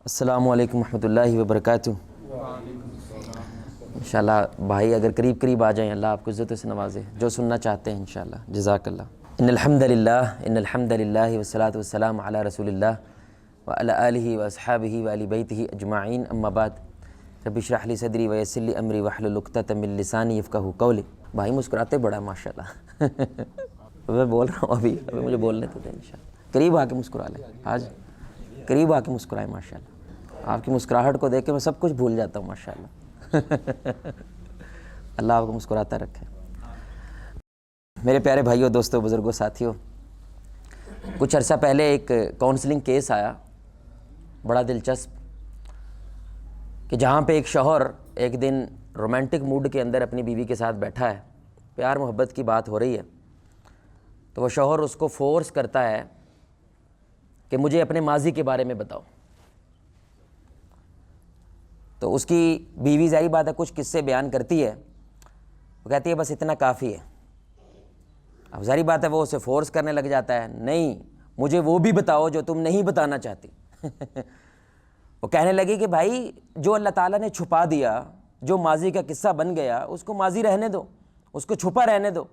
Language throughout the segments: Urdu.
السلام علیکم ورحمۃ اللہ وبرکاتہ۔ انشاءاللہ بھائی اگر قریب قریب آ جائیں، اللہ آپ کو عزت سے نوازے جو سننا چاہتے ہیں انشاءاللہ۔ جزاک اللہ۔ ان الحمد للہ والصلاۃ والسلام علی رسول اللہ وعلی آلہ واصحابہ وآل بیتہ اجمعین، اما بعد۔ رب اشرح لی صدری ویسر لی امری واحلل عقدۃ من لسانی یفقہوا قولی۔ بھائی مسکراتے بڑا ماشاءاللہ۔ میں بول رہا ہوں ابھی مجھے بولنے تو دیں انشاءاللہ۔ قریب آ کے مسکرا لیں، آج قریب آ کے مسکرائیں ماشاءاللہ۔ آپ کی مسکراہٹ کو دیکھ کے میں سب کچھ بھول جاتا ہوں ماشاءاللہ۔ اللہ آپ کو مسکراتا رکھے۔ میرے پیارے بھائیوں، دوستوں، بزرگوں، ساتھیوں، کچھ عرصہ پہلے ایک کاؤنسلنگ کیس آیا بڑا دلچسپ، کہ جہاں پہ ایک شوہر ایک دن رومانٹک موڈ کے اندر اپنی بیوی کے ساتھ بیٹھا ہے، پیار محبت کی بات ہو رہی ہے، تو وہ شوہر اس کو فورس کرتا ہے کہ مجھے اپنے ماضی کے بارے میں بتاؤ۔ تو اس کی بیوی ظاہر بات ہے کچھ قصے بیان کرتی ہے، وہ کہتی ہے بس اتنا کافی ہے۔ اب ظاہر بات ہے وہ اسے فورس کرنے لگ جاتا ہے، نہیں مجھے وہ بھی بتاؤ جو تم نہیں بتانا چاہتی۔ وہ کہنے لگی کہ بھائی جو اللہ تعالیٰ نے چھپا دیا، جو ماضی کا قصہ بن گیا، اس کو ماضی رہنے دو، اس کو چھپا رہنے دو،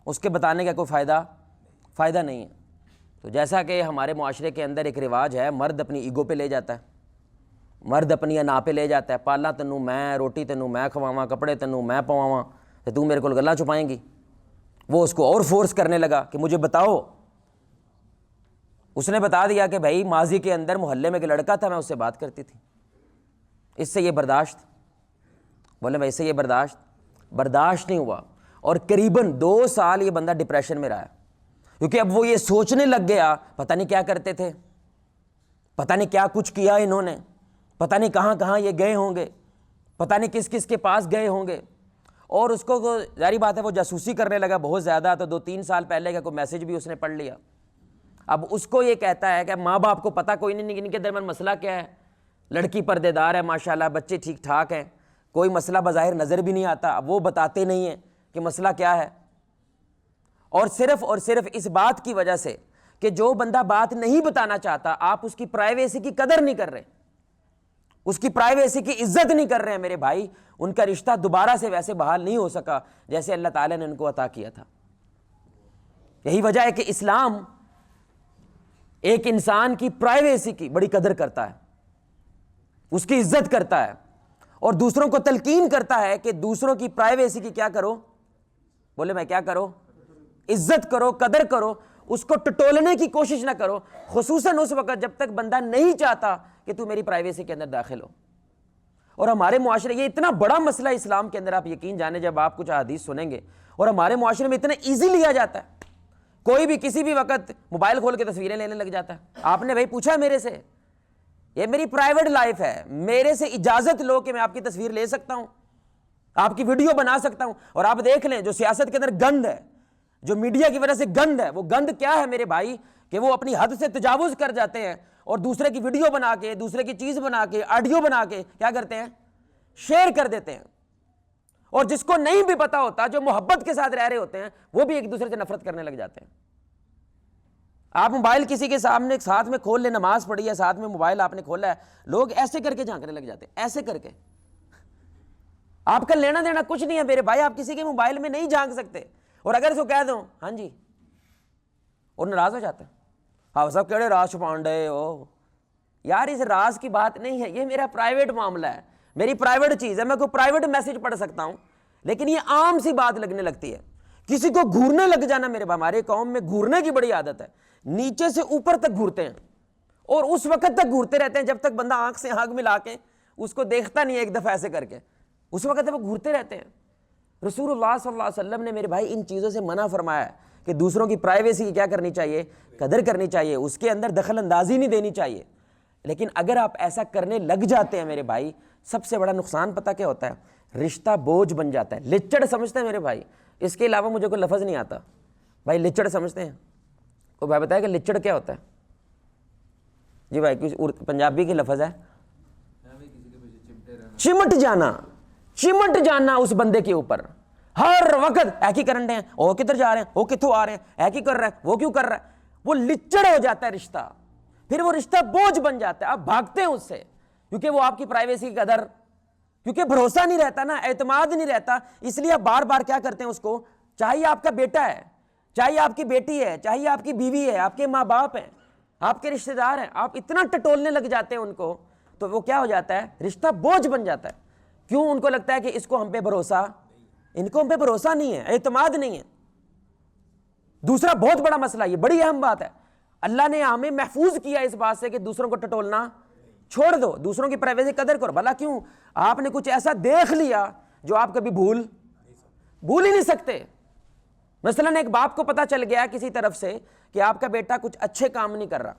اس کے بتانے کا کوئی فائدہ نہیں ہے۔ تو جیسا کہ ہمارے معاشرے کے اندر ایک رواج ہے، مرد اپنی ایگو پہ لے جاتا ہے، مرد اپنی انا پہ لے جاتا ہے، پالا تینوں میں، روٹی تینوں میں کھواواں، کپڑے تینوں میں پواواں، تو تو میرے کو گلاں چھپائیں گی۔ وہ اس کو اور فورس کرنے لگا کہ مجھے بتاؤ۔ اس نے بتا دیا کہ بھائی ماضی کے اندر محلے میں ایک لڑکا تھا، میں اس سے بات کرتی تھی، اس سے یہ برداشت، بولے بھائی اس سے یہ برداشت نہیں ہوا، اور قریباً 2 سال یہ بندہ ڈپریشن میں رہا ہے، کیونکہ اب وہ یہ سوچنے لگ گیا پتہ نہیں کیا کرتے تھے، پتہ نہیں کیا کچھ کیا انہوں نے، پتہ نہیں کہاں کہاں یہ گئے ہوں گے، پتہ نہیں کس کس کے پاس گئے ہوں گے۔ اور اس کو ظاہر بات ہے وہ جاسوسی کرنے لگا بہت زیادہ، تو 2-3 سال پہلے کا کوئی میسج بھی اس نے پڑھ لیا۔ اب اس کو یہ کہتا ہے کہ ماں باپ کو پتہ کوئی نہیں ان کے درمیان مسئلہ کیا ہے، لڑکی پردے دار ہے ماشاءاللہ، بچے ٹھیک ٹھاک ہیں، کوئی مسئلہ بظاہر نظر بھی نہیں آتا، اب وہ بتاتے نہیں ہیں کہ مسئلہ کیا ہے۔ اور صرف اس بات کی وجہ سے کہ جو بندہ بات نہیں بتانا چاہتا، آپ اس کی پرائیویسی کی قدر نہیں کر رہے، اس کی پرائیویسی کی عزت نہیں کر رہے ہیں میرے بھائی، ان کا رشتہ دوبارہ سے ویسے بحال نہیں ہو سکا جیسے اللہ تعالیٰ نے ان کو عطا کیا تھا۔ یہی وجہ ہے کہ اسلام ایک انسان کی پرائیویسی کی بڑی قدر کرتا ہے، اس کی عزت کرتا ہے، اور دوسروں کو تلقین کرتا ہے کہ دوسروں کی پرائیویسی کی کیا کرو، بولے میں کیا کرو، عزت کرو، قدر کرو، اس کو ٹٹولنے کی کوشش نہ کرو، خصوصاً اس وقت جب تک بندہ نہیں چاہتا کہ تو میری پرائیویسی کے اندر داخل ہو۔ اور ہمارے معاشرے یہ اتنا بڑا مسئلہ اسلام کے اندر، آپ یقین جانیں جب آپ کچھ احادیث سنیں گے، اور ہمارے معاشرے میں اتنا ایزی لیا جاتا ہے، کوئی بھی کسی بھی وقت موبائل کھول کے تصویریں لینے لگ جاتا ہے۔ آپ نے بھائی پوچھا میرے سے، یہ میری پرائیویٹ لائف ہے، میرے سے اجازت لو کہ میں آپ کی تصویر لے سکتا ہوں، آپ کی ویڈیو بنا سکتا ہوں۔ اور آپ دیکھ لیں جو سیاست کے اندر گند ہے، جو میڈیا کی وجہ سے گند ہے، وہ گند کیا ہے میرے بھائی، کہ وہ اپنی حد سے تجاوز کر جاتے ہیں، اور دوسرے کی ویڈیو بنا کے، دوسرے کی چیز بنا کے، آڈیو بنا کے کیا کرتے ہیں، شیئر کر دیتے ہیں۔ اور جس کو نہیں بھی پتا ہوتا، جو محبت کے ساتھ رہ رہے ہوتے ہیں، وہ بھی ایک دوسرے سے نفرت کرنے لگ جاتے ہیں۔ آپ موبائل کسی کے سامنے ساتھ میں کھول لیں، نماز پڑھی ہے ساتھ میں موبائل آپ نے کھولا ہے، لوگ ایسے کر کے جھانکنے لگ جاتے ہیں، ایسے کر کے۔ آپ کا لینا دینا کچھ نہیں ہے میرے بھائی، آپ کسی کے موبائل میں نہیں جھانک سکتے، اور اگر اس کو کہہ دوں ہاں جی، اور ناراض ہو جاتا ہے، ہاں سب کہڑے راز چھپان ڈے ہو، یار اس راز کی بات نہیں ہے، یہ میرا پرائیویٹ معاملہ ہے، میری پرائیویٹ چیز ہے، میں کوئی پرائیویٹ میسج پڑھ سکتا ہوں، لیکن یہ عام سی بات لگنے لگتی ہے۔ کسی کو گھورنے لگ جانا میرے بھائی، ہمارے قوم میں گھورنے کی بڑی عادت ہے، نیچے سے اوپر تک گھورتے ہیں، اور اس وقت تک گھورتے رہتے ہیں جب تک بندہ آنکھ سے آنکھ ملا کے اس کو دیکھتا نہیں ہے ایک دفعہ ایسے کر کے، اس وقت تک وہ گھورتے رہتے ہیں۔ رسول اللہ صلی اللہ علیہ وسلم نے میرے بھائی ان چیزوں سے منع فرمایا ہے کہ دوسروں کی پرائیویسی کی کیا کرنی چاہیے، قدر کرنی چاہیے، اس کے اندر دخل اندازی نہیں دینی چاہیے۔ لیکن اگر آپ ایسا کرنے لگ جاتے ہیں میرے بھائی، سب سے بڑا نقصان پتہ کیا ہوتا ہے، رشتہ بوجھ بن جاتا ہے، لچڑ سمجھتے ہیں میرے بھائی، اس کے علاوہ مجھے کوئی لفظ نہیں آتا بھائی، لچڑ سمجھتے ہیں؟ کوئی بھائی بتائے کہ لچڑ کیا ہوتا ہے؟ جی بھائی کچھ پنجابی کی لفظ ہے، چمٹ جانا اس بندے کے اوپر، ہر وقت ایک ہی کرن رہے ہیں، وہ کدھر جا رہے ہیں، وہ کتوں آ رہے ہیں، ایک ہی کر رہے ہیں، وہ کیوں کر رہا ہے، وہ لچڑ ہو جاتا ہے رشتہ، پھر وہ رشتہ بوجھ بن جاتا ہے، آپ بھاگتے ہیں اس سے، کیونکہ وہ آپ کی پرائیویسی کی قدر، کیونکہ بھروسہ نہیں رہتا نا، اعتماد نہیں رہتا، اس لیے آپ بار بار کیا کرتے ہیں اس کو، چاہیے آپ کا بیٹا ہے، چاہیے آپ کی بیٹی ہے، چاہیے آپ کی بیوی ہے، آپ کے ماں باپ ہیں، آپ کے رشتہ دار ہیں، آپ اتنا ٹٹولنے لگ جاتے ہیں ان کو، تو وہ کیا ہو جاتا ہے، رشتہ بوجھ بن جاتا ہے. کیوں؟ ان کو لگتا ہے کہ اس کو ہم پہ بھروسہ، ان کو ہم پہ بھروسہ نہیں ہے، اعتماد نہیں ہے. دوسرا بہت بڑا مسئلہ، یہ بڑی اہم بات ہے، اللہ نے ہمیں محفوظ کیا اس بات سے کہ دوسروں کو ٹٹولنا چھوڑ دو، دوسروں کی پرائیویسی قدر کرو. بھلا کیوں؟ آپ نے کچھ ایسا دیکھ لیا جو آپ کبھی بھول ہی نہیں سکتے. مثلا ایک باپ کو پتا چل گیا کسی طرف سے کہ آپ کا بیٹا کچھ اچھے کام نہیں کر رہا،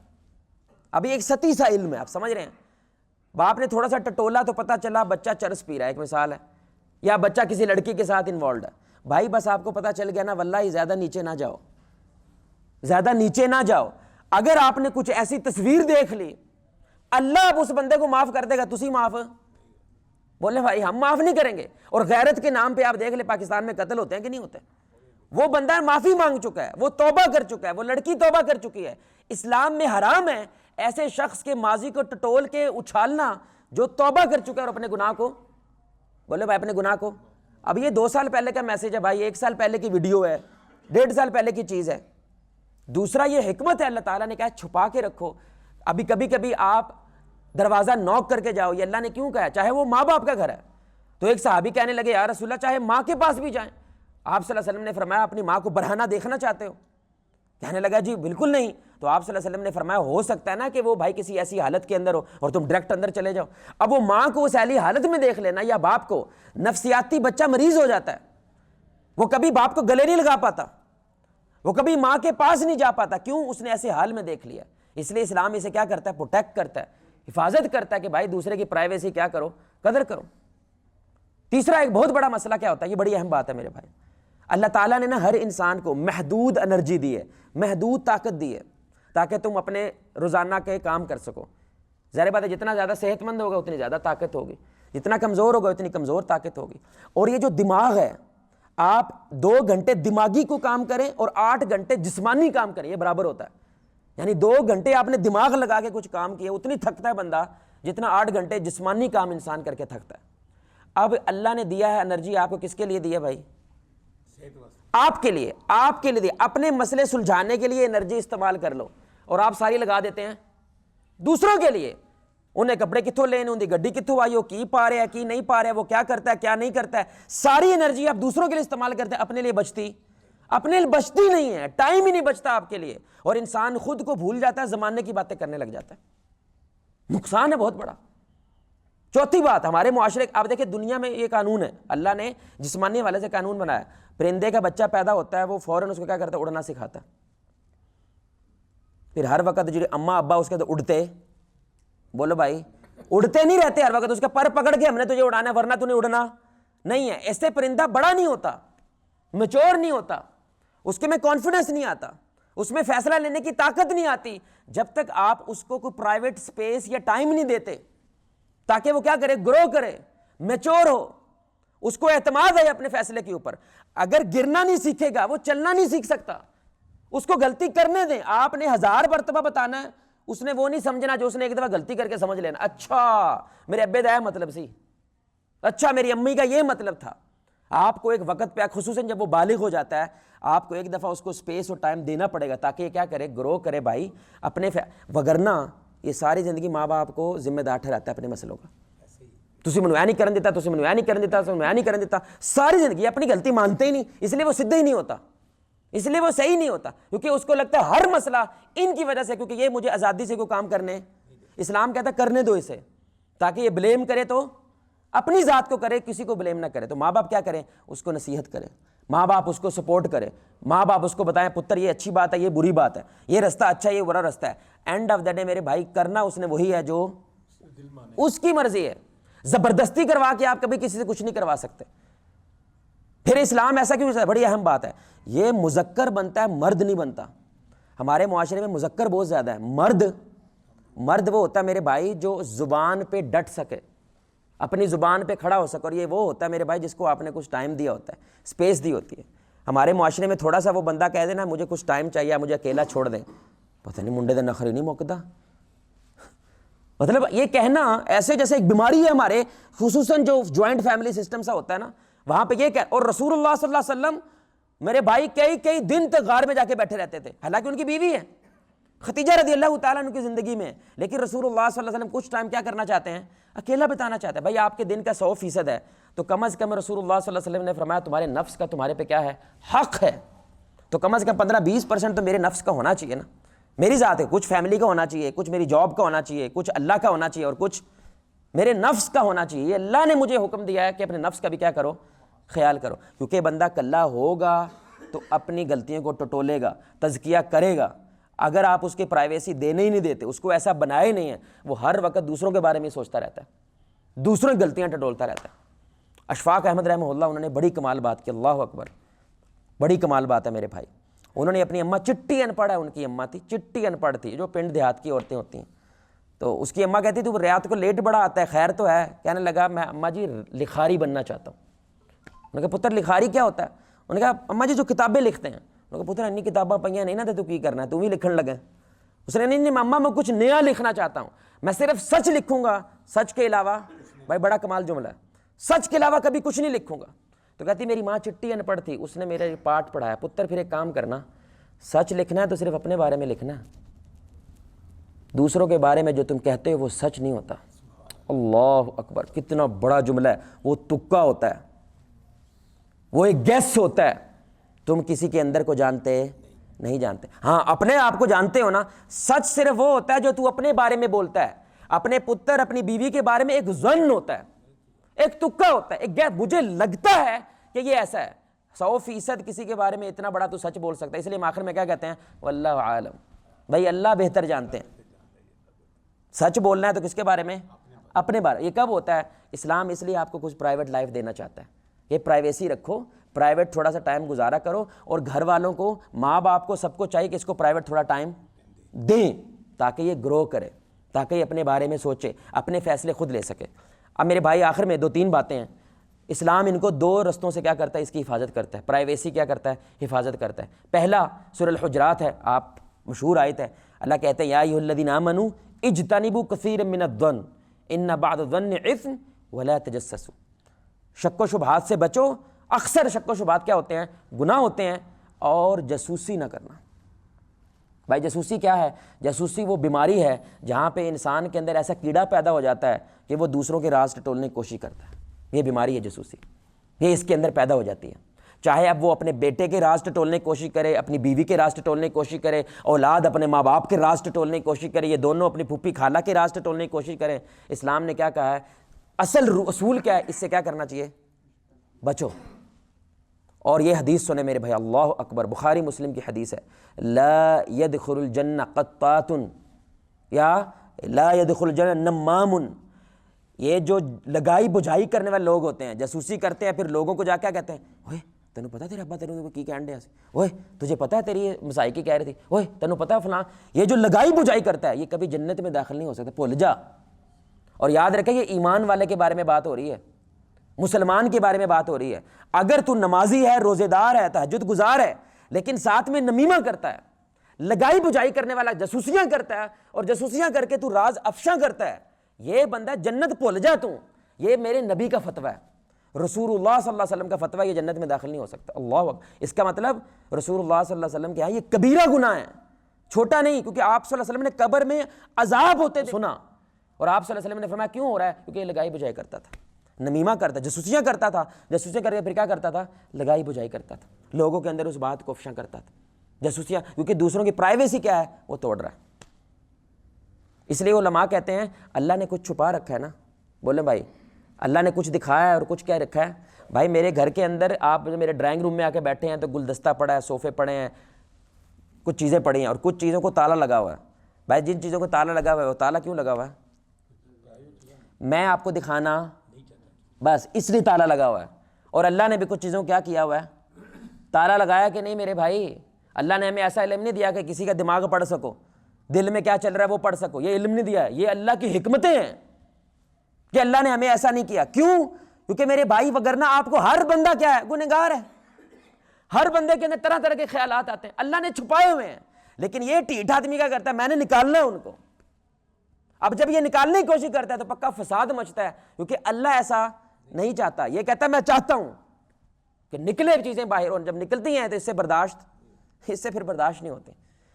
ابھی ایک سطحی سا علم ہے، آپ سمجھ رہے ہیں، باپ نے تھوڑا سا ٹٹولا تو پتا چلا بچہ چرس پی رہا ہے، ایک مثال ہے، یا بچہ کسی لڑکی کے ساتھ انوالوڈ ہے. بھائی بس آپ کو پتا چل گیا نا، واللہ زیادہ نیچے نہ جاؤ، زیادہ نیچے نہ جاؤ. اگر آپ نے کچھ ایسی تصویر دیکھ لی، اللہ اب اس بندے کو معاف کر دے گا، تسی معاف بولے بھائی ہم معاف نہیں کریں گے. اور غیرت کے نام پہ آپ دیکھ لیں پاکستان میں قتل ہوتے ہیں کہ نہیں ہوتے. وہ بندہ معافی مانگ چکا ہے، وہ توبہ کر چکا ہے، وہ لڑکی توبہ کر چکی ہے. اسلام میں حرام ہے ایسے شخص کے ماضی کو ٹٹول کے اچھالنا جو توبہ کر چکا ہے اور اپنے گناہ کو، بولے بھائی اپنے گناہ کو. اب یہ 2 سال پہلے کا میسج ہے بھائی، 1 سال پہلے کی ویڈیو ہے، 1.5 سال پہلے کی چیز ہے. دوسرا یہ حکمت ہے، اللہ تعالیٰ نے کہا چھپا کے رکھو. ابھی کبھی آپ دروازہ نوک کر کے جاؤ، یہ اللہ نے کیوں کہا ہے؟ چاہے وہ ماں باپ کا گھر ہے. تو ایک صحابی کہنے لگے یا رسول اللہ چاہے ماں کے پاس بھی جائیں. آپ صلی اللہ علیہ وسلم نے فرمایا اپنی ماں کو برہنہ دیکھنا چاہتے ہو؟ کہنے لگا جی بالکل نہیں. تو آپ صلی اللہ علیہ وسلم نے فرمایا ہو سکتا ہے نا کہ وہ بھائی کسی ایسی حالت کے اندر ہو اور تم ڈائریکٹ اندر چلے جاؤ. اب وہ ماں کو اس ایسی حالت میں دیکھ لینا، یا باپ کو، نفسیاتی بچہ مریض ہو جاتا ہے، وہ کبھی باپ کو گلے نہیں لگا پاتا، وہ کبھی ماں کے پاس نہیں جا پاتا. کیوں؟ اس نے ایسے حال میں دیکھ لیا. اس لیے اسلام اسے کیا کرتا ہے؟ پروٹیکٹ کرتا ہے، حفاظت کرتا ہے کہ بھائی دوسرے کی پرائیویسی کیا کرو، قدر کرو. تیسرا ایک بہت بڑا مسئلہ کیا ہوتا ہے، یہ بڑی اہم بات ہے میرے بھائی. اللہ تعالیٰ نے نا ہر انسان کو محدود انرجی دی ہے، محدود طاقت دی ہے، تاکہ تم اپنے روزانہ کے کام کر سکو. ظاہر بات ہے جتنا زیادہ صحت مند ہوگا اتنی زیادہ طاقت ہوگی، جتنا کمزور ہوگا اتنی کمزور طاقت ہوگی. اور یہ جو دماغ ہے، آپ 2 گھنٹے دماغی کو کام کریں اور 8 گھنٹے جسمانی کام کریں، یہ برابر ہوتا ہے. یعنی 2 گھنٹے آپ نے دماغ لگا کے کچھ کام کیا، اتنی تھکتا ہے بندہ جتنا 8 گھنٹے جسمانی کام انسان کر کے تھکتا ہے. اب اللہ نے دیا ہے انرجی آپ کو، کس کے لیے دیا بھائی؟ آپ کے لیے، آپ کے لیے. اپنے مسئلے سلجھانے کے لیے انرجی استعمال کر لو، اور آپ ساری لگا دیتے ہیں دوسروں کے لیے. انہیں کپڑے کتوں لینے، ان کی گڈی کتوں آئی ہو، کی پا رہے ہیں کی نہیں پا رہے، وہ کیا کرتا ہے کیا نہیں کرتا ہے. ساری انرجی آپ دوسروں کے لیے استعمال کرتے ہیں، اپنے لیے بچتی نہیں ہے، ٹائم ہی نہیں بچتا آپ کے لیے. اور انسان خود کو بھول جاتا ہے، زمانے کی باتیں کرنے لگ جاتا ہے. نقصان ہے بہت بڑا. چوتھی بات، ہمارے معاشرے، آپ دیکھیں دنیا میں یہ قانون ہے، اللہ نے جسمانی والے سے قانون بنایا. پرندے کا بچہ پیدا ہوتا ہے، وہ فوراً اس کو کیا کرتا ہے؟ اڑنا سکھاتا ہے. پھر ہر وقت جو اماں ابا اس کے تو اڑتے، بولو بھائی اڑتے نہیں رہتے ہر وقت، اس کا پر پکڑ کے ہم نے تجھے اڑانا ہے ورنہ تو نہیں اڑنا نہیں ہے. ایسے پرندہ بڑا نہیں ہوتا، میچور نہیں ہوتا، اس کے میں کانفیڈنس نہیں آتا، اس میں فیصلہ لینے کی طاقت نہیں آتی جب تک آپ اس کو کوئی پرائیویٹ سپیس یا ٹائم نہیں دیتے تاکہ وہ کیا کرے؟ گرو کرے، میچور ہو، اس کو اعتماد ہے اپنے فیصلے کے اوپر. اگر گرنا نہیں سیکھے گا وہ چلنا نہیں سیکھ سکتا. اس کو غلطی کرنے دیں، آپ نے 1000 مرتبہ بتانا ہے، اس نے وہ نہیں سمجھنا جو اس نے ایک دفعہ غلطی کر کے سمجھ لینا. اچھا میرے ابے دا مطلب سی، اچھا میری امی کا یہ مطلب تھا. آپ کو ایک وقت پہ، خصوصاً جب وہ بالغ ہو جاتا ہے، آپ کو ایک دفعہ اس کو سپیس اور ٹائم دینا پڑے گا تاکہ یہ کیا کرے؟ گرو کرے بھائی اپنے وگرنہ یہ ساری زندگی ماں باپ کو ذمہ دار ٹھہراتا ہے اپنے مسئلوں کا. تسی منویا نہیں کرن دیتا، تسی منویا نہیں کرن دیتا، تسی منویا نہیں کرن دیتا، ساری زندگی اپنی غلطی مانتے ہی نہیں. اس لیے وہ سیدھا ہی نہیں ہوتا، اس لیے وہ صحیح نہیں ہوتا، کیونکہ اس کو لگتا ہے ہر مسئلہ ان کی وجہ سے، کیونکہ یہ مجھے آزادی سے کوئی کام کرنے. اسلام کہتا ہے کرنے دو اسے، تاکہ یہ بلیم کرے تو اپنی ذات کو کرے، کسی کو بلیم نہ کرے. تو ماں باپ کیا کریں؟ اس کو نصیحت کریں، ماں باپ اس کو سپورٹ کرے، ماں باپ اس کو بتائیں پتر یہ اچھی بات ہے، یہ بری بات ہے، یہ رستہ اچھا ہے، یہ برا رستہ ہے. اینڈ آف دا ڈے میرے بھائی کرنا اس نے وہی ہے جو اس کی مرضی ہے. زبردستی کروا کے آپ کبھی کسی سے کچھ نہیں کروا سکتے. پھر اسلام ایسا کیوں؟ بڑی اہم بات ہے، یہ مذکر بنتا ہے، مرد نہیں بنتا. ہمارے معاشرے میں مذکر بہت زیادہ ہے. مرد وہ ہوتا ہے میرے بھائی جو زبان پہ ڈٹ سکے، اپنی زبان پہ کھڑا ہو سکے. اور یہ وہ ہوتا ہے میرے بھائی جس کو آپ نے کچھ ٹائم دیا ہوتا ہے، سپیس دی ہوتی ہے. ہمارے معاشرے میں تھوڑا سا وہ بندہ کہہ دینا مجھے کچھ ٹائم چاہیے، مجھے اکیلا چھوڑ دیں، پتہ نہیں منڈے دے نخرے نہیں مکدا. مطلب یہ کہنا ایسے جیسے ایک بیماری ہے ہمارے، خصوصاً جو جوائنٹ فیملی سسٹم سا ہوتا ہے نا، وہاں پہ یہ اور رسول اللہ صلی اللہ علیہ وسلم میرے بھائی کئی دن تک غار میں جا کے بیٹھے رہتے تھے، حالانکہ ان کی بیوی ہے ختیجہ رضی اللہ تعالیٰ عنہ کی زندگی میں، لیکن رسول اللہ صلی اللہ علیہ وسلم کچھ ٹائم کیا کرنا چاہتے ہیں؟ اکیلا بتانا چاہتے ہیں۔ بھائی آپ کے دن کا 100% ہے تو کم از کم رسول اللہ صلی اللہ علیہ وسلم نے فرمایا تمہارے نفس کا تمہارے پہ کیا ہے؟ حق ہے، تو کم از کم 15-20% تو میرے نفس کا ہونا چاہیے نا، میری ذات ہے، کچھ فیملی کا ہونا چاہیے، کچھ میری جاب کا ہونا چاہیے، کچھ اللہ کا ہونا چاہیے، اور کچھ میرے نفس کا ہونا چاہیے۔ یہ اللہ نے مجھے حکم دیا ہے کہ اپنے نفس کا بھی کیا کرو؟ خیال کرو، کیونکہ بندہ کلّا ہوگا تو اپنی غلطیوں کو ٹٹولے گا، تزکیہ کرے گا۔ اگر آپ اس کے پرائیویسی دینے ہی نہیں دیتے، اس کو ایسا بنائے نہیں ہے، وہ ہر وقت دوسروں کے بارے میں سوچتا رہتا ہے، دوسروں کی غلطیاں ٹٹولتا رہتا ہے۔ اشفاق احمد رحمہ اللہ انہوں نے بڑی کمال بات کی، اللہ اکبر، بڑی کمال بات ہے میرے بھائی۔ انہوں نے اپنی اماں، چٹی ان پڑھ ہے ان کی اماں تھی، چٹی ان پڑھ تھی، جو پنڈ دیہات کی عورتیں ہوتی ہیں، تو اس کی اماں کہتی تھی وہ رات کو لیٹ بڑا آتا ہے، خیر تو ہے، کہنے لگا میں اماں جی لکھاری بننا چاہتا ہوں۔ انہوں نے کہا پتر لکھاری کیا ہوتا ہے؟ انہوں نے کہا اماں جی جو کتابیں لکھتے ہیں۔ انہوں نے کہا پتر انی کتاباں پڑھیاں نہیں نا تو کی کرنا ہے، تم ہی لکھن لگے۔ اس نے نہیں اماں میں کچھ نیا لکھنا چاہتا ہوں، میں صرف سچ لکھوں گا، سچ کے علاوہ، بھائی بڑا کمال جملہ ہے، سچ کے علاوہ کبھی کچھ نہیں لکھوں گا۔ تو کہتی میری ماں چٹی ان پڑھ تھی، اس نے میرے پاٹ پڑھایا، پتر پھر ایک کام کرنا، سچ لکھنا ہے تو صرف اپنے بارے میں لکھنا ہے، دوسروں کے بارے میں جو تم کہتے ہو وہ سچ نہیں ہوتا۔ اللہ اکبر، کتنا بڑا جملہ ہے، وہ تکا ہوتا ہے، وہ ایک گیس ہوتا ہے، تم کسی کے اندر کو جانتے نہیں جانتے، ہاں اپنے آپ کو جانتے ہو نا۔ سچ صرف وہ ہوتا ہے جو تو اپنے بارے میں بولتا ہے، اپنے پتر اپنی بیوی کے بارے میں ایک ظن ہوتا ہے، ایک تکا ہوتا ہے، ایک گیس، مجھے لگتا ہے کہ یہ ایسا ہے۔ 100% کسی کے بارے میں اتنا بڑا تو سچ بول سکتا ہے، اس لیے ہم آخر میں کیا کہتے ہیں؟ واللہ عالم، بھائی اللہ بہتر جانتے ہیں۔ سچ بولنا ہے تو کس کے بارے میں؟ اپنے بارے۔ یہ کب ہوتا ہے؟ اسلام اس لیے آپ کو کچھ پرائیویٹ لائف دینا چاہتا ہے، یہ پرائیویسی رکھو، پرائیویٹ تھوڑا سا ٹائم گزارا کرو، اور گھر والوں کو، ماں باپ کو، سب کو چاہیے کہ اس کو پرائیویٹ تھوڑا ٹائم دیں تاکہ یہ گرو کرے، تاکہ یہ اپنے بارے میں سوچے، اپنے فیصلے خود لے سکے۔ اب میرے بھائی آخر میں 2-3 باتیں ہیں۔ اسلام ان کو 2 رستوں سے کیا کرتا ہے؟ اس کی حفاظت کرتا ہے، پرائیویسی کیا کرتا ہے؟ حفاظت کرتا ہے۔ پہلا سورہ الحجرات ہے، آپ مشہور آیت ہے، اللہ کہتے ہیں یا ایھا الذین آمنوا اجتنبوا کثیرا من الظن ان بعض الظن اثم ولا تجسسوا، شک و شبہات سے بچو، اکثر شک و شبہات کیا ہوتے ہیں؟ گناہ ہوتے ہیں، اور جاسوسی نہ کرنا۔ بھائی جاسوسی کیا ہے؟ جاسوسی وہ بیماری ہے جہاں پہ انسان کے اندر ایسا کیڑا پیدا ہو جاتا ہے کہ وہ دوسروں کے راز ٹٹولنے کی کوشش کرتا ہے، یہ بیماری ہے جاسوسی، یہ اس کے اندر پیدا ہو جاتی ہے۔ چاہے اب وہ اپنے بیٹے کے راز ٹٹولنے کی کوشش کرے، اپنی بیوی کے راز ٹٹولنے کی کوشش کرے، اولاد اپنے ماں باپ کے راز ٹٹولنے کی کوشش کرے، یہ دونوں اپنی پھوپھی خالہ کے راز ٹٹولنے کی کوشش کریں، اسلام نے کیا کہا ہے؟ اصل اصول کیا ہے؟ اس سے کیا کرنا چاہیے؟ بچو۔ اور یہ حدیث سنے میرے بھائی، اللہ اکبر، بخاری مسلم کی حدیث ہے، لا يدخل الجنہ قطات یا لا يدخل الجنہ نمام، یہ جو لگائی بجھائی کرنے والے لوگ ہوتے ہیں، جاسوسی کرتے ہیں، پھر لوگوں کو جا کیا کہتے ہیں؟ اوئے تینوں پتہ تیرے ابا تینوں کی کہن ڈیا سی، اوئے تجھے پتہ ہے تیری مسائی کی کہہ رہی تھی، اوئے تینوں پتہ ہے فلاں، یہ جو لگائی بجھائی کرتا ہے یہ کبھی جنت میں داخل نہیں ہو سکتا، بھول جا۔ اور یاد رکھیں یہ ایمان والے کے بارے میں بات ہو رہی ہے، مسلمان کے بارے میں بات ہو رہی ہے۔ اگر تو نمازی ہے، روزے دار ہے، تہجد گزار ہے، لیکن ساتھ میں نمیمہ کرتا ہے، لگائی بجھائی کرنے والا، جاسوسیاں کرتا ہے، اور جاسوسیاں کر کے تو راز افشاں کرتا ہے، یہ بندہ جنت بھول جا تو۔ یہ میرے نبی کا فتویٰ ہے، رسول اللہ صلی اللہ علیہ وسلم کا فتویٰ، یہ جنت میں داخل نہیں ہو سکتا۔ اللہ اکبر، اس کا مطلب رسول اللہ صلی اللہ علیہ وسلم کے ہاں یہ کبیرہ گناہ ہے، چھوٹا نہیں، کیونکہ آپ صلی اللہ علیہ وسلم نے قبر میں عذاب ہوتے تھے سنا، اور آپ صلی اللہ علیہ وسلم نے فرمایا کیوں ہو رہا ہے؟ کیونکہ یہ لگائی بجھائی کرتا تھا، نمیمہ کرتا، جاسوسیاں کرتا تھا، جاسوسیاں کر کے پھر کیا کرتا تھا؟ لگائی بجھائی کرتا تھا، لوگوں کے اندر اس بات کو افشاں کرتا تھا، جاسوسیاں، کیونکہ دوسروں کی پرائیویسی کیا ہے؟ وہ توڑ رہا ہے۔ اس لیے علماء کہتے ہیں اللہ نے کچھ چھپا رکھا ہے نا، بولیں بھائی اللہ نے کچھ دکھایا ہے اور کچھ کیا رکھا ہے؟ بھائی میرے گھر کے اندر آپ میرے ڈرائنگ روم میں آ کے بیٹھے ہیں تو گلدستہ پڑا ہے، صوفے پڑے ہیں، کچھ چیزیں پڑی ہیں، اور کچھ چیزوں کو تالا لگا ہوا ہے۔ بھائی جن چیزوں کو تالا لگا ہوا ہے وہ تالا کیوں لگا ہوا ہے؟ میں آپ کو دکھانا بس اس لیے تالا لگا ہوا ہے، اور اللہ نے بھی کچھ چیزوں کیا کیا ہوا ہے؟ تالا لگایا کہ نہیں میرے بھائی؟ اللہ نے ہمیں ایسا علم نہیں دیا کہ کسی کا دماغ پڑھ سکو، دل میں کیا چل رہا ہے وہ پڑھ سکو، یہ علم نہیں دیا ہے، یہ اللہ کی حکمتیں ہیں کہ اللہ نے ہمیں ایسا نہیں کیا۔ کیوں؟ کیونکہ میرے بھائی وگرنہ آپ کو ہر بندہ کیا ہے؟ گنہگار ہے، ہر بندے کے اندر طرح طرح کے خیالات آتے ہیں، اللہ نے چھپائے ہوئے ہیں، لیکن یہ ٹھیٹھ آدمی کیا کرتا ہے؟ میں نے نکالنا ہے ان کو، اب جب یہ نکالنے کی کوشش کرتا ہے تو پکا فساد مچتا ہے، کیونکہ اللہ ایسا نہیں چاہتا. یہ کہتا ہے میں چاہتا ہوں کہ نکلے چیزیں باہر، اور جب نکلتی ہیں تو اس سے پھر برداشت نہیں ہوتے.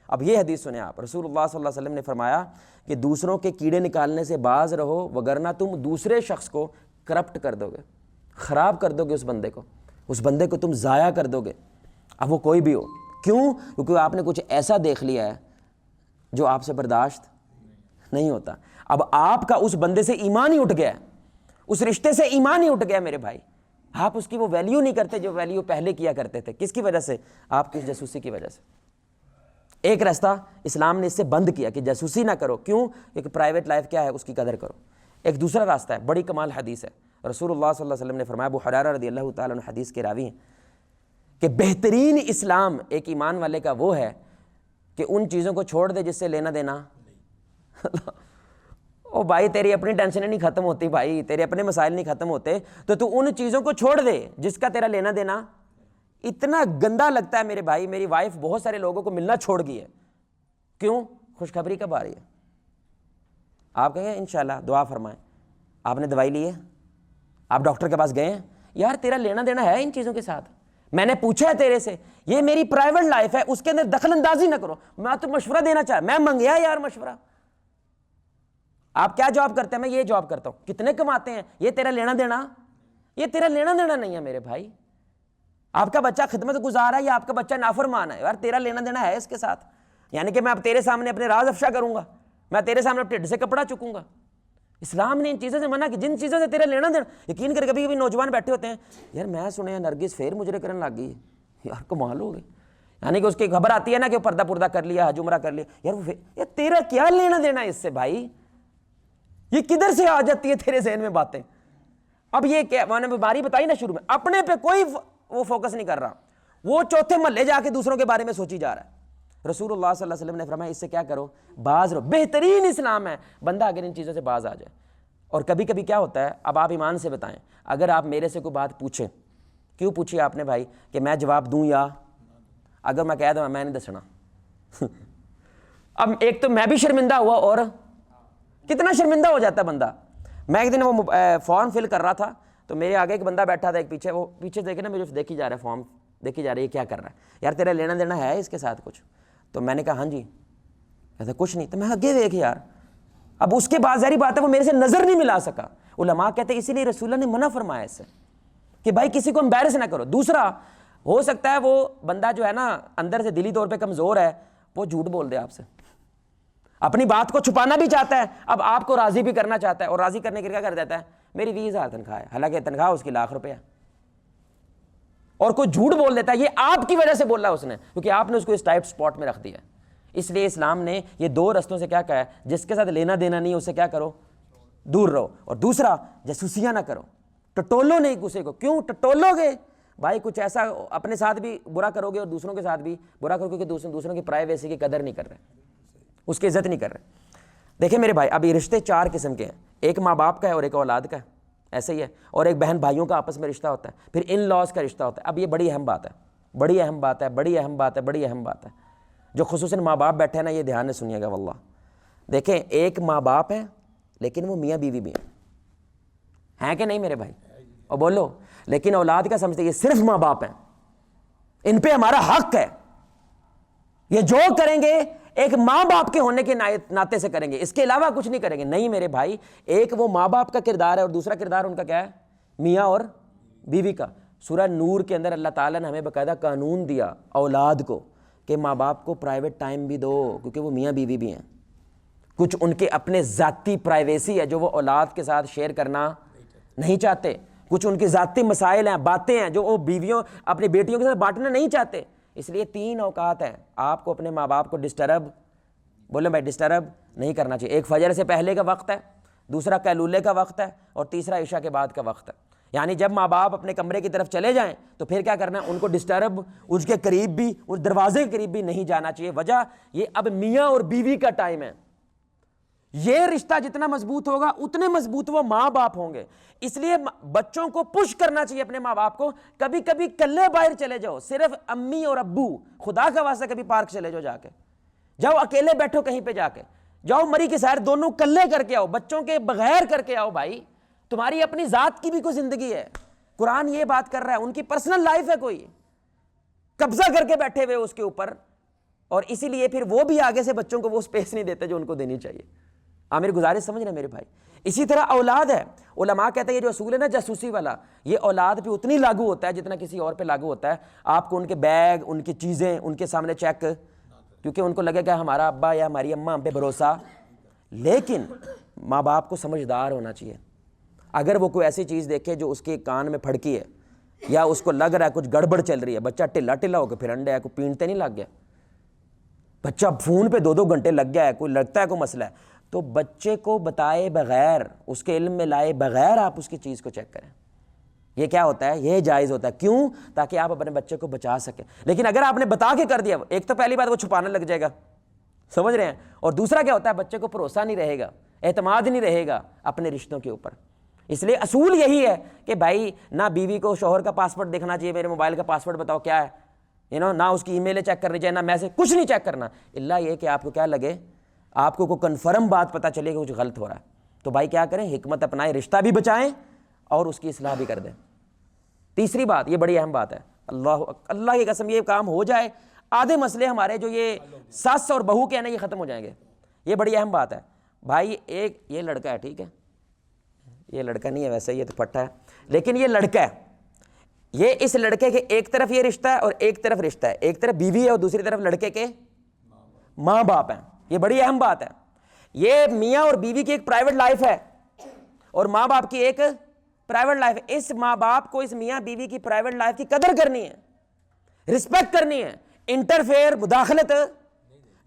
اب یہ حدیث سنیں آپ، رسول اللہ صلی اللہ علیہ وسلم نے فرمایا کہ دوسروں کے کیڑے نکالنے سے باز رہو، وگرنہ تم دوسرے شخص کو کرپٹ کر دو گے، خراب کر دو گے، اس بندے کو تم ضائع کر دو گے. اب وہ کوئی بھی ہو. کیوں؟ کیونکہ آپ نے کچھ ایسا دیکھ لیا ہے جو آپ سے برداشت نہیں ہوتا. اب آپ کا اس بندے سے ایمان ہی اٹھ گیا ہے، اس رشتے سے ایمان ہی اٹھ گیا میرے بھائی. آپ اس کی وہ ویلیو نہیں کرتے جو ویلیو پہلے کیا کرتے تھے. کس کی وجہ سے؟ آپ کی جاسوسی کی وجہ سے. ایک راستہ اسلام نے اس سے بند کیا کہ جاسوسی نہ کرو. کیوں؟ کیونکہ پرائیویٹ لائف کیا ہے اس کی قدر کرو. ایک دوسرا راستہ ہے، بڑی کمال حدیث ہے. رسول اللہ صلی اللہ علیہ وسلم نے فرمایا، ابو ہریرہ رضی اللہ تعالیٰ عنہ حدیث کے راوی ہیں، کہ بہترین اسلام ایک ایمان والے کا وہ ہے کہ ان چیزوں کو چھوڑ دے جس سے لینا دینا. او بھائی تیری اپنی ٹینشنیں نہیں ختم ہوتی بھائی، تیرے اپنے مسائل نہیں ختم ہوتے، تو ان چیزوں کو چھوڑ دے جس کا تیرا لینا دینا. اتنا گندا لگتا ہے میرے بھائی، میری وائف بہت سارے لوگوں کو ملنا چھوڑ گئی ہے. کیوں؟ خوشخبری کب آ رہی ہے؟ آپ کہیں گے انشاءاللہ دعا فرمائیں. آپ نے دوائی لی ہے؟ آپ ڈاکٹر کے پاس گئے ہیں؟ یار تیرا لینا دینا ہے ان چیزوں کے ساتھ؟ میں نے پوچھا ہے تیرے سے، یہ میری پرائیویٹ لائف ہے، اس کے اندر دخل اندازی نہ کرو. میں تو مشورہ دینا میں منگیا یار مشورہ. آپ کیا جاب کرتے ہیں؟ میں یہ جاب کرتا ہوں. کتنے کماتے ہیں؟ یہ تیرا لینا دینا؟ یہ تیرا لینا دینا نہیں ہے میرے بھائی. آپ کا بچہ خدمت گزار ہے یا آپ کا بچہ نافرمان ہے، یار تیرا لینا دینا ہے اس کے ساتھ. یعنی کہ میں اب تیرے سامنے اپنے راز افشا کروں گا، میں تیرے سامنے ٹھڈ سے کپڑا چکوں گا. اسلام نے ان چیزوں سے منع کی جن چیزوں سے تیرا لینا دینا. یقین کر کبھی نوجوان بیٹھے ہوتے ہیں، یار میں سنے نرگس پھر مجرے کرنے لگ گئی، یار کمال ہو گئی. یعنی کہ اس کی خبر آتی ہے نا کہ پردہ پردہ کر لیا، حج عمرہ کر لیا. یار تیرا کیا لینا دینا اس سے بھائی؟ یہ کدھر سے آ جاتی ہے تیرے ذہن میں باتیں؟ اب یہ کیا میں نے بیماری بتائی نا شروع میں، اپنے پہ کوئی وہ فوکس نہیں کر رہا، وہ چوتھے محلے جا کے دوسروں کے بارے میں سوچی جا رہا ہے. رسول اللہ صلی اللہ علیہ وسلم نے فرمایا اس سے کیا کرو؟ باز رہو. بہترین اسلام ہے بندہ اگر ان چیزوں سے باز آ جائے. اور کبھی کبھی کیا ہوتا ہے، اب آپ ایمان سے بتائیں، اگر آپ میرے سے کوئی بات پوچھیں، کیوں پوچھی آپ نے بھائی؟ کہ میں جواب دوں یا اگر میں کہہ دوں میں نہیں دسنا. اب ایک تو میں بھی شرمندہ ہوا، اور کتنا شرمندہ ہو جاتا ہے بندہ. میں ایک دن وہ فارم فل کر رہا تھا تو میرے آگے ایک بندہ بیٹھا تھا، ایک پیچھے، وہ پیچھے دیکھے نا مجھے دیکھی جا رہا ہے، فارم دیکھی جا رہی ہے، کیا کر رہا ہے یار تیرا لینا دینا ہے اس کے ساتھ کچھ؟ تو میں نے کہا ہاں جی. کہتا کچھ نہیں. تو میں آگے دیکھ یار. اب اس کے بعد ظاہری بات ہے وہ میرے سے نظر نہیں ملا سکا. علماء کہتے ہیں اسی لیے رسول اللہ نے منع فرمایا اس سے کہ بھائی کسی کو امبیرس نہ کرو. دوسرا ہو سکتا ہے وہ بندہ جو ہے نا اندر سے دلی طور پہ کمزور ہے، وہ جھوٹ بول دے آپ سے، اپنی بات کو چھپانا بھی چاہتا ہے، اب آپ کو راضی بھی کرنا چاہتا ہے، اور راضی کرنے کے لیے کیا کر دیتا ہے؟ میری 20,000 تنخواہ ہے، حالانکہ تنخواہ اس کی ₹1,00,000 ہے، اور کوئی جھوٹ بول دیتا ہے. یہ آپ کی وجہ سے بولا اس نے، کیونکہ آپ نے اس کو اس ٹائٹ سپاٹ میں رکھ دیا. اس لیے اسلام نے یہ دو رستوں سے کیا کہا ہے، جس کے ساتھ لینا دینا نہیں اس سے کیا کرو؟ دور رہو. اور دوسرا جاسوسیاں نہ کرو، ٹٹولو نہیں کسی کو. کیوں ٹٹولو گے بھائی؟ کچھ ایسا اپنے ساتھ بھی برا کرو گے اور دوسروں کے ساتھ بھی برا کرو گے، کیونکہ دوسروں کی پرائیویسی کی قدر نہیں کر رہے، اس کی عزت نہیں کر رہے. دیکھیں میرے بھائی، اب یہ رشتے 4 قسم کے ہیں. ایک ماں باپ کا ہے اور ایک اولاد کا ہے، ایسے ہی ہے. اور ایک بہن بھائیوں کا آپس میں رشتہ ہوتا ہے. پھر ان لاز کا رشتہ ہوتا ہے. اب یہ بڑی اہم بات ہے، بڑی اہم بات ہے، بڑی اہم بات ہے، بڑی اہم بات ہے، جو خصوصاً ماں باپ بیٹھے ہیں نا، یہ دھیان سے سنیے گا واللہ. دیکھیں ایک ماں باپ ہے لیکن وہ میاں بیوی بھی ہیں کہ نہیں میرے بھائی؟ اور بولو. لیکن اولاد کا سمجھتے یہ صرف ماں باپ ہیں، ان پہ ہمارا حق ہے، یہ جو کریں گے ایک ماں باپ کے ہونے کے ناطے سے کریں گے، اس کے علاوہ کچھ نہیں کریں گے. نہیں میرے بھائی، ایک وہ ماں باپ کا کردار ہے اور دوسرا کردار ان کا کیا ہے؟ میاں اور بیوی کا. سورہ نور کے اندر اللہ تعالیٰ نے ہمیں باقاعدہ قانون دیا اولاد کو کہ ماں باپ کو پرائیویٹ ٹائم بھی دو، کیونکہ وہ میاں بیوی بھی ہیں. کچھ ان کے اپنے ذاتی پرائیویسی ہے جو وہ اولاد کے ساتھ شیئر کرنا نہیں چاہتے. کچھ ان کے ذاتی مسائل ہیں، باتیں ہیں جو وہ بیویوں اپنی بیٹیوں کے ساتھ بانٹنا نہیں چاہتے. اس لیے 3 اوقات ہیں آپ کو اپنے ماں باپ کو ڈسٹرب، بولیں بھائی ڈسٹرب نہیں کرنا چاہیے. ایک فجر سے پہلے کا وقت ہے، دوسرا قیلولے کا وقت ہے، اور تیسرا عشاء کے بعد کا وقت ہے. یعنی جب ماں باپ اپنے کمرے کی طرف چلے جائیں تو پھر کیا کرنا ہے؟ ان کو ڈسٹرب، اس کے قریب بھی، اس دروازے کے قریب بھی نہیں جانا چاہیے. وجہ یہ اب میاں اور بیوی کا ٹائم ہے. یہ رشتہ جتنا مضبوط ہوگا اتنے مضبوط وہ ماں باپ ہوں گے. اس لیے بچوں کو پش کرنا چاہیے اپنے ماں باپ کو. کبھی کبھی کلے باہر چلے جاؤ، صرف امی اور ابو، خدا کا واسطہ کبھی پارک چلے جاؤ، جا کے جاؤ اکیلے بیٹھو کہیں پہ جا کے. جاؤ مری کی سیر دونوں کلے کر کے آؤ, بچوں کے بغیر کر کے آؤ بھائی. تمہاری اپنی ذات کی بھی کوئی زندگی ہے. قرآن یہ بات کر رہا ہے, ان کی پرسنل لائف ہے, کوئی قبضہ کر کے بیٹھے ہوئے اس کے اوپر, اور اسی لیے پھر وہ بھی آگے سے بچوں کو وہ سپیس نہیں دیتے جو ان کو دینی چاہیے. میری گزارش سمجھ رہے ہیں میرے بھائی. اسی طرح اولاد ہے, علماء کہتے ہیں یہ جو اصول ہے نا جاسوسی والا, یہ اولاد پہ اتنی لاگو ہوتا ہے جتنا کسی اور پہ لاگو ہوتا ہے. آپ کو ان کے بیگ, ان کی چیزیں ان کے سامنے چیک, کیونکہ ان کو لگے گا ہمارا ابا یا ہماری اماں ہم پہ بھروسہ. لیکن ماں باپ کو سمجھدار ہونا چاہیے. اگر وہ کوئی ایسی چیز دیکھے جو اس کے کان میں پھڑکی ہے, یا اس کو لگ رہا ہے کچھ گڑبڑ چل رہی ہے, بچہ ٹلا ٹلا ہو کے پھر انڈے ہے, کوئی پینٹتے نہیں لگ گیا, بچہ فون پہ 2 گھنٹے لگ گیا ہے, کوئی لگتا ہے کوئی مسئلہ ہے, تو بچے کو بتائے بغیر, اس کے علم میں لائے بغیر آپ اس کی چیز کو چیک کریں. یہ کیا ہوتا ہے, یہ جائز ہوتا ہے. کیوں؟ تاکہ آپ اپنے بچے کو بچا سکیں. لیکن اگر آپ نے بتا کے کر دیا, ایک تو پہلی بات وہ چھپانے لگ جائے گا, سمجھ رہے ہیں, اور دوسرا کیا ہوتا ہے, بچے کو بھروسہ نہیں رہے گا, اعتماد نہیں رہے گا اپنے رشتوں کے اوپر. اس لیے اصول یہی ہے کہ بھائی نہ بیوی کو شوہر کا پاسورڈ دیکھنا چاہیے, میرے موبائل کا پاسورڈ بتاؤ کیا ہے, نہ اس کی ای میلیں چیک کرنی چاہیے, نہ میسج, کچھ نہیں چیک کرنا, الا یہ کہ آپ کو کیا لگے, آپ کو کوئی کنفرم بات پتہ چلے کہ کچھ غلط ہو رہا ہے. تو بھائی کیا کریں, حکمت اپنائیں, رشتہ بھی بچائیں اور اس کی اصلاح بھی کر دیں. تیسری بات, یہ بڑی اہم بات ہے, اللہ کی قسم یہ کام ہو جائے, آدھے مسئلے ہمارے جو یہ ساس اور بہو کے ہیں نا یہ ختم ہو جائیں گے. یہ بڑی اہم بات ہے بھائی. ایک یہ لڑکا ہے, ٹھیک ہے, یہ لڑکا نہیں ہے ویسے, یہ تو پٹھا ہے, لیکن یہ لڑکا ہے. یہ اس لڑکے کے ایک طرف یہ رشتہ ہے اور ایک طرف رشتہ ہے, ایک طرف بیوی ہے اور دوسری طرف لڑکے کے ماں باپ ہیں. یہ بڑی اہم بات ہے. یہ میاں اور بیوی کی ایک پرائیویٹ لائف ہے اور ماں باپ کی ایک پرائیویٹ لائف ہے. اس ماں باپ کو اس میاں بیوی کی پرائیویٹ لائف کی قدر کرنی ہے, رسپیکٹ کرنی ہے. انٹرفیئر, مداخلت,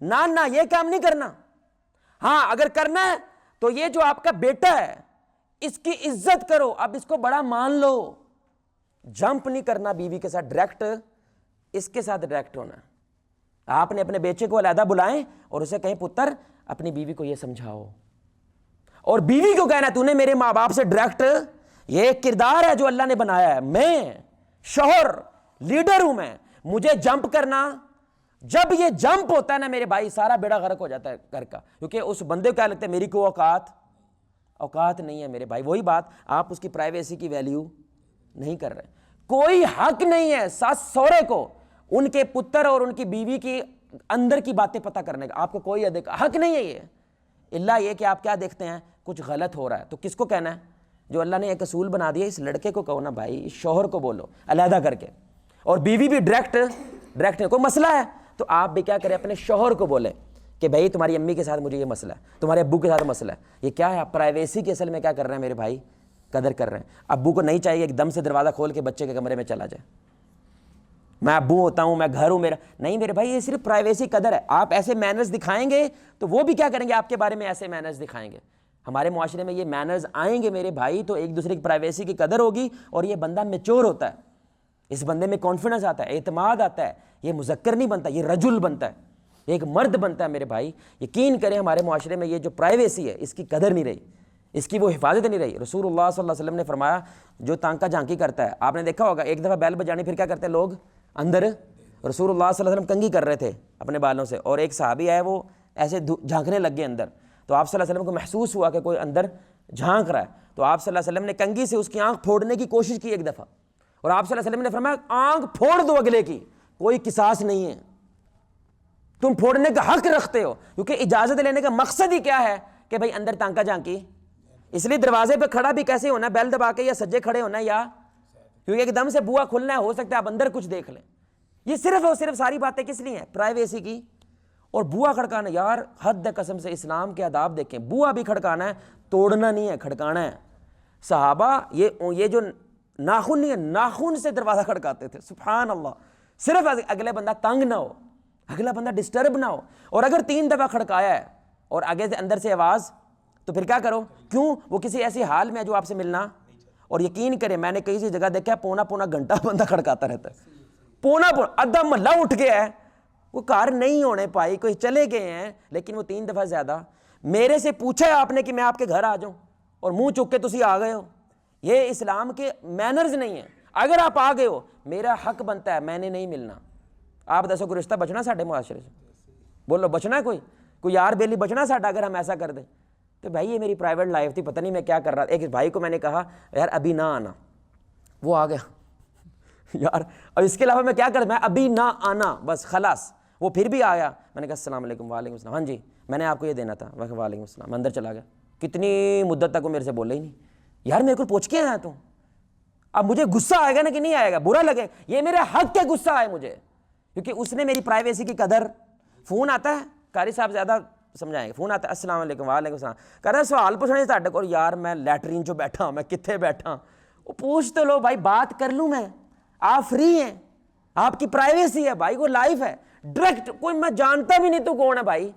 نہ یہ کام نہیں کرنا. ہاں اگر کرنا ہے تو یہ جو آپ کا بیٹا ہے اس کی عزت کرو, اب اس کو بڑا مان لو. جمپ نہیں کرنا بیوی کے ساتھ ڈائریکٹ, اس کے ساتھ ڈائریکٹ ہونا. آپ نے اپنے بیٹے کو علیحدہ بلائیں اور اسے کہیں پتر اپنی بیوی کو یہ سمجھاؤ, اور بیوی کو کہنا تو نے میرے ماں باپ سے ڈائریکٹ, یہ ایک کردار ہے جو اللہ نے بنایا ہے. میں شوہر لیڈر ہوں, مجھے جمپ کرنا, جب یہ جمپ ہوتا ہے نا میرے بھائی سارا بیڑا غرق ہو جاتا ہے گھر کا, کیونکہ اس بندے کو کیا لگتا ہے میری کوئی اوقات نہیں ہے میرے بھائی. وہی بات, آپ اس کی پرائیویسی کی ویلیو نہیں کر رہے. کوئی حق نہیں ہے ساس سورے کو ان کے پتر اور ان کی بیوی کی اندر کی باتیں پتہ کرنے کا, آپ کو کوئی حق نہیں ہے یہ, اللہ یہ کہ آپ کیا دیکھتے ہیں کچھ غلط ہو رہا ہے تو کس کو کہنا ہے, جو اللہ نے ایک اصول بنا دیا اس لڑکے کو کہو نا بھائی, اس شوہر کو بولو علیحدہ کر کے, اور بیوی بھی ڈائریکٹ کوئی مسئلہ ہے تو آپ بھی کیا کریں اپنے شوہر کو بولیں کہ بھائی تمہاری امی کے ساتھ مجھے یہ مسئلہ ہے, تمہارے ابو کے ساتھ مسئلہ ہے, یہ کیا ہے, آپ پرائیویسی کے اصل میں کیا کر رہے ہیں میرے بھائی, قدر کر رہے ہیں. ابو کو نہیں چاہیے ایک دم سے دروازہ کھول کے بچے کے کمرے میں چلا جائے, میں ابو ہوتا ہوں, میں گھر ہوں میرا, نہیں میرے بھائی, یہ صرف پرائیویسی قدر ہے. آپ ایسے مینرز دکھائیں گے تو وہ بھی کیا کریں گے آپ کے بارے میں ایسے مینرز دکھائیں گے. ہمارے معاشرے میں یہ مینرز آئیں گے میرے بھائی تو ایک دوسرے کی پرائیویسی کی قدر ہوگی, اور یہ بندہ میچور ہوتا ہے, اس بندے میں کانفیڈنس آتا ہے, اعتماد آتا ہے, یہ مذکر نہیں بنتا, یہ رجل بنتا ہے, ایک مرد بنتا ہے میرے بھائی. یقین کریں ہمارے معاشرے میں یہ جو پرائیویسی ہے اس کی قدر نہیں رہی, اس کی وہ حفاظت نہیں رہی. رسول اللہ صلی اللہ علیہ وسلم نے فرمایا جو تانکا جھانکی کرتا ہے, آپ نے دیکھا ہوگا ایک دفعہ بیل بجانی پھر کیا کرتے ہیں لوگ اندر, رسول اللہ صلی اللہ علیہ وسلم کنگھی کر رہے تھے اپنے بالوں سے, اور ایک صحابی ہے وہ ایسے جھانکنے لگ گئے اندر, تو آپ صلی اللہ علیہ وسلم کو محسوس ہوا کہ کوئی اندر جھانک رہا ہے, تو آپ صلی اللہ علیہ وسلم نے کنگھی سے اس کی آنکھ پھوڑنے کی کوشش کی ایک دفعہ, اور آپ صلی اللہ علیہ وسلم نے فرمایا آنکھ پھوڑ دو اگلے کی, کوئی قصاص نہیں ہے, تم پھوڑنے کا حق رکھتے ہو, کیونکہ اجازت لینے کا مقصد ہی کیا ہے کہ بھائی اندر تانکا جھانکی. اس لیے دروازے پہ کھڑا بھی کیسے ہونا ہے, بیل دبا کے یا سجے کھڑے ہونا ہے, یا کیونکہ ایک دم سے بوا کھلنا ہے, ہو سکتا ہے آپ اندر کچھ دیکھ لیں. یہ صرف اور صرف ساری باتیں کس لیے ہیں, پرائیویسی کی. اور بوا کھڑکانا, یار حد قسم سے اسلام کے آداب دیکھیں, بوا بھی کھڑکانا ہے, توڑنا نہیں ہے, کھڑکانا ہے. صحابہ یہ جو ناخن نہیں ہے, ناخن سے دروازہ کھڑکاتے تھے, سبحان اللہ, صرف اگلے بندہ تنگ نہ ہو, اگلا بندہ ڈسٹرب نہ ہو. اور اگر 3 دفعہ کھڑکایا ہے اور آگے سے اندر سے آواز, تو پھر کیا کرو, کیوں, وہ کسی ایسی حال میں ہے جو آپ سے ملنا, اور یقین کریں میں نے کئی سی جگہ دیکھا ہے پونا گھنٹہ بندہ کھڑکاتا رہتا ہے, پونا آدھا محلہ اٹھ گیا ہے, وہ کار نہیں ہونے پائی, کوئی چلے گئے ہیں, لیکن وہ 3 دفعہ زیادہ. میرے سے پوچھا ہے آپ نے کہ میں آپ کے گھر آ جاؤں, اور منہ چک کے تسی آ گئے ہو, یہ اسلام کے مینرز نہیں ہیں. اگر آپ آ گئے ہو میرا حق بنتا ہے, میں نے نہیں ملنا. آپ دسو کوئی رشتہ بچنا ساڈے معاشرے سے, بولو بچنا ہے کوئی, کوئی یار بیلی بچنا ساڈا اگر ہم ایسا کر دیں. تو بھائی یہ میری پرائیویٹ لائف تھی, پتہ نہیں میں کیا کر رہا تھا. ایک بھائی کو میں نے کہا یار ابھی نہ آنا, وہ آ گیا یار, اور اس کے علاوہ میں کیا کرتا, میں ابھی نہ آنا بس خلاص. وہ پھر بھی آیا, میں نے کہا السلام علیکم. وعلیکم السلام. ہاں جی میں نے آپ کو یہ دینا تھا. وعلیکم السلام. اندر چلا گیا. کتنی مدت تک وہ میرے سے بولے ہی نہیں. یار میرے کو پوچھ کے آیا تو اب مجھے غصہ آئے گا نا کہ نہیں آئے گا, برا لگے, یہ میرے حق کے غصہ آئے مجھے, کیونکہ اس نے میری پرائیویسی کی قدر. فون آتا ہے, قاری صاحب زیادہ سمجھائیں گے, فون آتا ہے السلام علیکم. وعلیکم السلام. کہہ رہا سوال پوچھنا تھا کو, یار میں لیٹرین جو بیٹھا ہوں, میں کتنے بیٹھا ہوں, وہ پوچھ تو لو بھائی, بات کر لوں میں, آپ فری ہیں, آپ کی پرائیویسی ہے بھائی, وہ لائف ہے ڈائریکٹ, کوئی میں جانتا بھی نہیں تو کون ہے بھائی,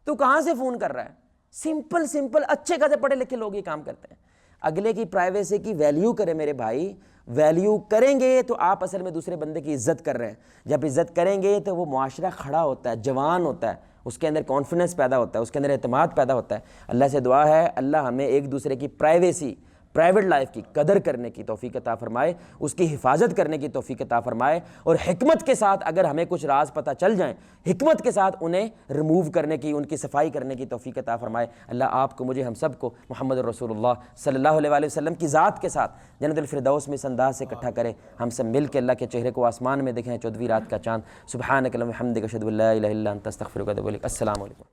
تو کہاں سے فون کر رہا ہے. سمپل سمپل اچھے خاصے پڑھے لکھے لوگ یہ کام کرتے ہیں. اگلے کی پرائیویسی کی ویلیو کریں میرے بھائی, ویلیو کریں گے تو آپ اصل میں دوسرے بندے کی عزت کر رہے ہیں. جب عزت کریں گے تو وہ معاشرہ کھڑا ہوتا ہے, جوان ہوتا ہے, اس کے اندر کانفیڈنس پیدا ہوتا ہے, اس کے اندر اعتماد پیدا ہوتا ہے. اللہ سے دعا ہے اللہ ہمیں ایک دوسرے کی پرائیویسی, پرائیویٹ لائف کی قدر کرنے کی توفیق عطا فرمائے, اس کی حفاظت کرنے کی توفیق عطا فرمائے, اور حکمت کے ساتھ اگر ہمیں کچھ راز پتہ چل جائیں, حکمت کے ساتھ انہیں ریموو کرنے کی, ان کی صفائی کرنے کی توفیق عطا فرمائے. اللہ آپ کو, مجھے, ہم سب کو محمد رسول اللہ صلی اللہ علیہ وآلہ وسلم کی ذات کے ساتھ جنت الفردوس میں اس انداز سے اکٹھا کرے, ہم سب مل کے اللہ کے چہرے کو آسمان میں دیکھیں 14ویں رات کا چاند. سبحانک اللہم وبحمدک اشہد ان لا الہ الا انت استغفرک و اتوب الیک. السلام علیکم.